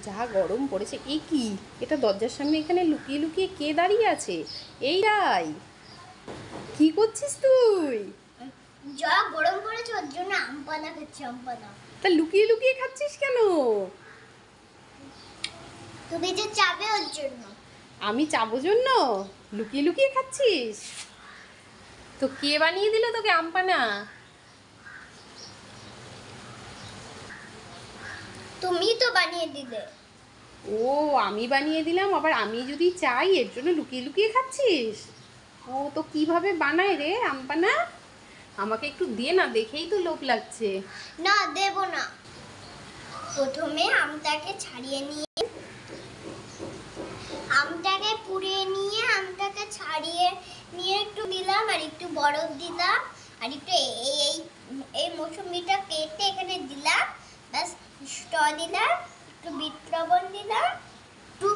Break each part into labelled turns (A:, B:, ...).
A: যা গরম পড়েছে! এ কি, এটা দরজার সামনে এখানে লুকিয়ে লুকিয়ে কে দাঁড়িয়ে আছে? এই রাই, কি করছিস তুই?
B: যা গরম পড়েছে ওর জন্য আম পানা খাচ্ছি, আম পানা।
A: তা লুকিয়ে লুকিয়ে খাচ্ছিস কেন?
B: তুমি যে চাবে ওর জন্য।
A: আমি চাবো জন্য লুকিয়ে লুকিয়ে খাচ্ছিস? তো কে বানিয়ে দিল তোকে আম পানা?
B: তুমি তো বানিয়ে দিলে।
A: ও, আমি বানিয়ে দিলাম? আবার আমি যদি চাই এর জন্য লুকিয়ে লুকিয়ে খাচ্ছিস? ও, তো কিভাবে বানায় রে আম পানা? আমাকে একটু দে না, দেখেই তো লোভ লাগছে।
B: না, দেব না। প্রথমে আমটাকে ছাড়িয়ে নিয়ে, আমটাকে পুড়িয়ে নিয়ে, আমটাকে ছাড়িয়ে নিয়ে একটু দিলাম, আর একটু বরফ দিলাম, আর একটু এই এই মৌসুমিটা কেটে এখানে দিলাম, ব্যাস। স্ট দিলাম, একটু বিট লবণ দিলাম, একটু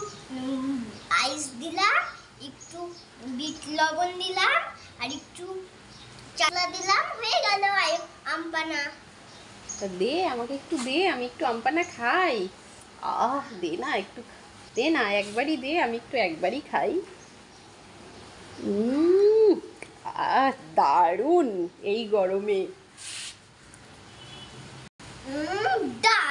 B: আইস দিলাম, একটু বিট লবণ দিলাম, আর একটু চালা দিলাম, হয়ে গেল আম পানা।
A: তা দে, আমাকে একটু দে, আমি একটু আম পানা খাই। দে না একটু, দে না, একবারই দে, আমি একটু একবারই খাই। দারুণ এই গরমে।
B: দা